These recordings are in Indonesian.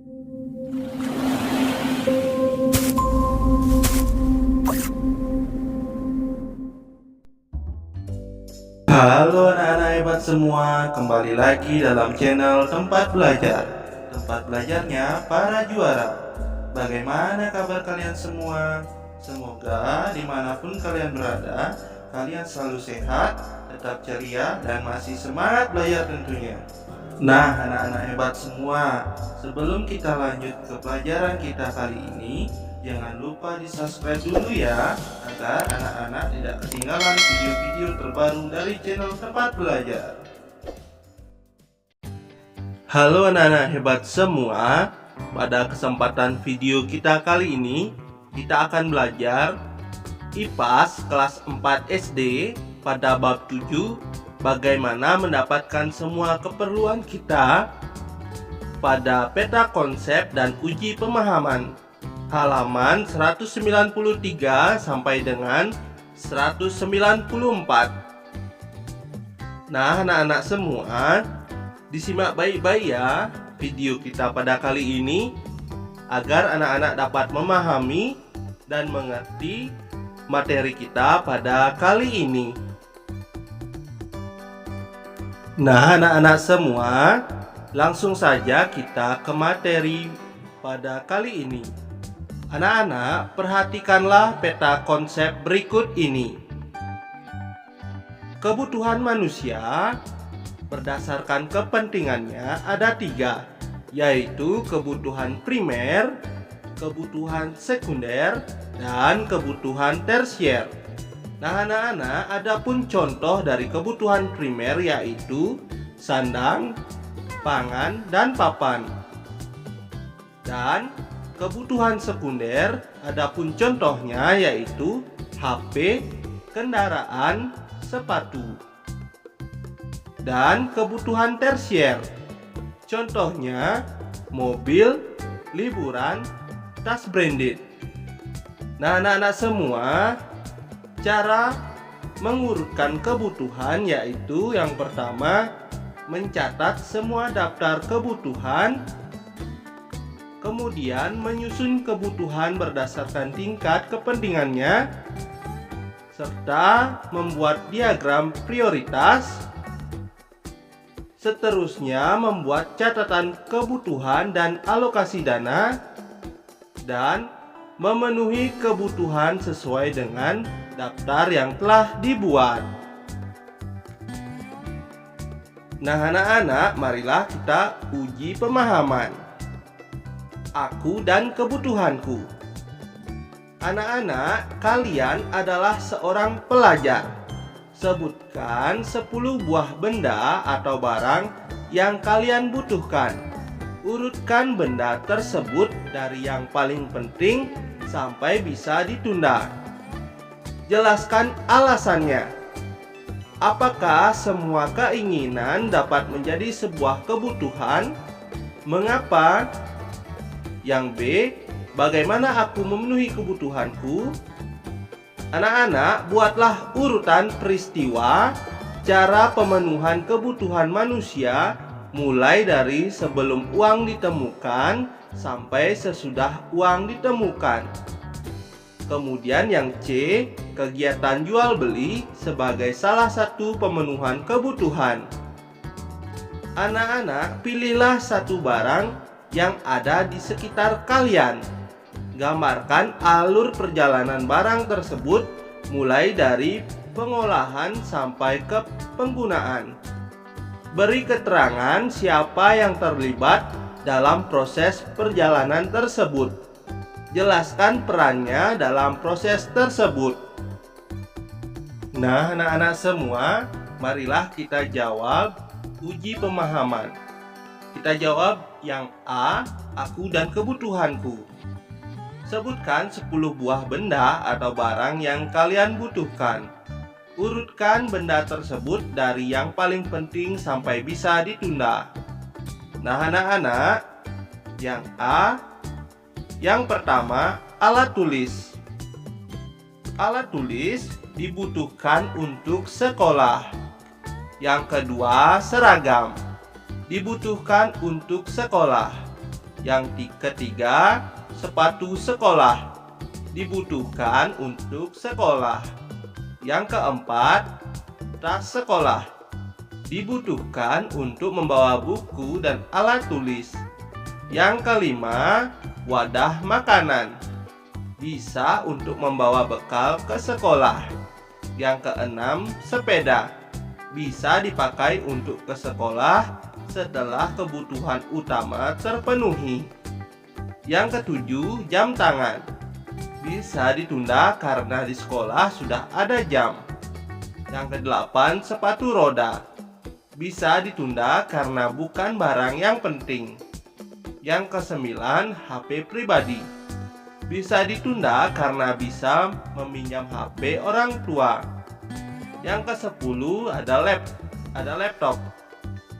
Halo anak-anak hebat semua, kembali lagi dalam channel Tempat Belajar. Tempat belajarnya para juara. Bagaimana kabar kalian semua? Semoga dimanapun kalian berada, kalian selalu sehat, tetap ceria, dan masih semangat belajar tentunya. Nah anak-anak hebat semua, sebelum kita lanjut ke pelajaran kita kali ini, jangan lupa di subscribe dulu ya, agar anak-anak tidak ketinggalan video-video terbaru dari channel Tempat Belajar. Halo anak-anak hebat semua, pada kesempatan video kita kali ini, kita akan belajar IPAS kelas 4 SD pada bab 7, bagaimana mendapatkan semua keperluan kita pada peta konsep dan uji pemahaman. Halaman 193 sampai dengan 194. Nah, anak-anak semua, disimak baik-baik ya video kita pada kali ini agar anak-anak dapat memahami dan mengerti materi kita pada kali ini. Nah, anak-anak semua, langsung saja kita ke materi pada kali ini. Anak-anak, perhatikanlah peta konsep berikut ini. Kebutuhan manusia berdasarkan kepentingannya ada 3, yaitu kebutuhan primer, kebutuhan sekunder, dan kebutuhan tersier. Nah anak-anak, ada pun contoh dari kebutuhan primer yaitu sandang, pangan, dan papan. Dan kebutuhan sekunder adapun contohnya yaitu HP, kendaraan, sepatu. Dan kebutuhan tersier contohnya mobil, liburan, tas branded. Nah anak-anak semua, cara mengurutkan kebutuhan yaitu yang pertama, mencatat semua daftar kebutuhan, kemudian menyusun kebutuhan berdasarkan tingkat kepentingannya, serta membuat diagram prioritas. Seterusnya membuat catatan kebutuhan dan alokasi dana, dan memenuhi kebutuhan sesuai dengan daftar yang telah dibuat. Nah anak-anak, marilah kita uji pemahaman. Aku dan kebutuhanku. Anak-anak, kalian adalah seorang pelajar. Sebutkan 10 buah benda atau barang yang kalian butuhkan. Urutkan benda tersebut dari yang paling penting sampai bisa ditunda. Jelaskan alasannya. Apakah semua keinginan dapat menjadi sebuah kebutuhan? Mengapa? Yang B, bagaimana aku memenuhi kebutuhanku? Anak-anak, buatlah urutan peristiwa cara pemenuhan kebutuhan manusia mulai dari sebelum uang ditemukan sampai sesudah uang ditemukan. Kemudian yang C, kegiatan jual beli sebagai salah satu pemenuhan kebutuhan. Anak-anak, pilihlah satu barang yang ada di sekitar kalian. Gambarkan alur perjalanan barang tersebut mulai dari pengolahan sampai ke penggunaan. Beri keterangan siapa yang terlibat dalam proses perjalanan tersebut. Jelaskan perannya dalam proses tersebut. Nah, anak-anak semua, marilah kita jawab uji pemahaman. Kita jawab yang A, aku dan kebutuhanku. Sebutkan 10 buah benda atau barang yang kalian butuhkan. Urutkan benda tersebut dari yang paling penting sampai bisa ditunda. Nah anak-anak, yang A, yang pertama, alat tulis. Alat tulis dibutuhkan untuk sekolah. Yang kedua, seragam dibutuhkan untuk sekolah. Yang ketiga, sepatu sekolah dibutuhkan untuk sekolah. Yang keempat, tas sekolah dibutuhkan untuk membawa buku dan alat tulis. Yang kelima, wadah makanan bisa untuk membawa bekal ke sekolah. Yang keenam, sepeda bisa dipakai untuk ke sekolah setelah kebutuhan utama terpenuhi. Yang ketujuh, jam tangan bisa ditunda karena di sekolah sudah ada jam. Yang kedelapan, sepatu roda bisa ditunda karena bukan barang yang penting. Yang kesembilan, HP pribadi bisa ditunda karena bisa meminjam HP orang tua. Yang kesepuluh, ada laptop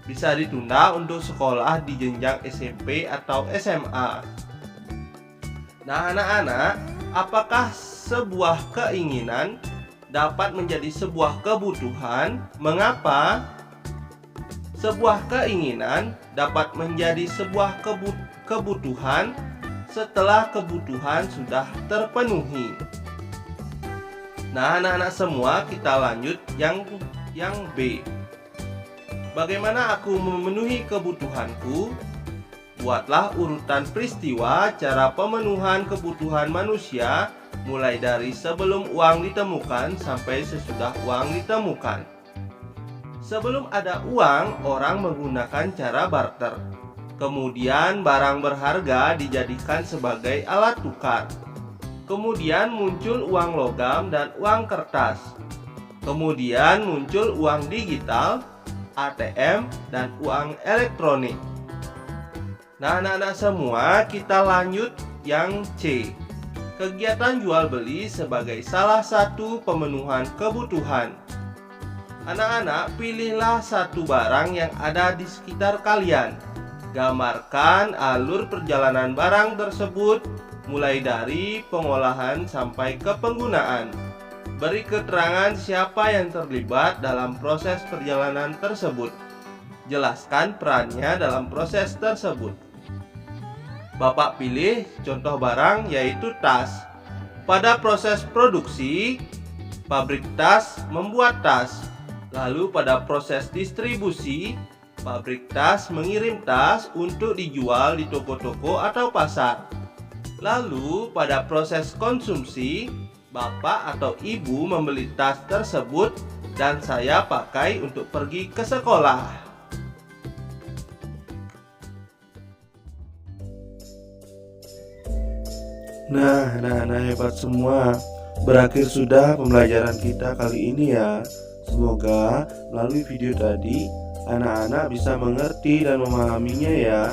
bisa ditunda untuk sekolah di jenjang SMP atau SMA. Nah, anak-anak, apakah sebuah keinginan dapat menjadi sebuah kebutuhan? Mengapa? Sebuah keinginan dapat menjadi sebuah kebutuhan setelah kebutuhan sudah terpenuhi. Nah, anak-anak semua, kita lanjut yang B. Bagaimana aku memenuhi kebutuhanku? Buatlah urutan peristiwa cara pemenuhan kebutuhan manusia, mulai dari sebelum uang ditemukan sampai sesudah uang ditemukan. Sebelum ada uang, orang menggunakan cara barter. Kemudian barang berharga dijadikan sebagai alat tukar. Kemudian muncul uang logam dan uang kertas. Kemudian muncul uang digital, ATM, dan uang elektronik. Nah, anak-anak semua, kita lanjut yang C. Kegiatan jual beli sebagai salah satu pemenuhan kebutuhan. Anak-anak, pilihlah satu barang yang ada di sekitar kalian. Gambarkan alur perjalanan barang tersebut, mulai dari pengolahan sampai ke penggunaan. Beri keterangan siapa yang terlibat dalam proses perjalanan tersebut. Jelaskan perannya dalam proses tersebut. Bapak pilih contoh barang yaitu tas. Pada proses produksi, pabrik tas membuat tas. Lalu pada proses distribusi, pabrik tas mengirim tas untuk dijual di toko-toko atau pasar. Lalu pada proses konsumsi, Bapak atau Ibu membeli tas tersebut dan saya pakai untuk pergi ke sekolah. Nah, anak-anak hebat semua, berakhir sudah pembelajaran kita kali ini ya. Semoga melalui video tadi anak-anak bisa mengerti dan memahaminya ya.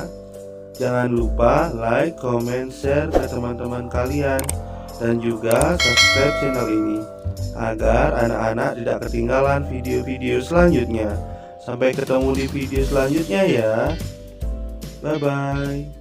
Jangan lupa like, comment, share ke teman-teman kalian, dan juga subscribe channel ini agar anak-anak tidak ketinggalan video-video selanjutnya. Sampai ketemu di video selanjutnya ya. Bye-bye.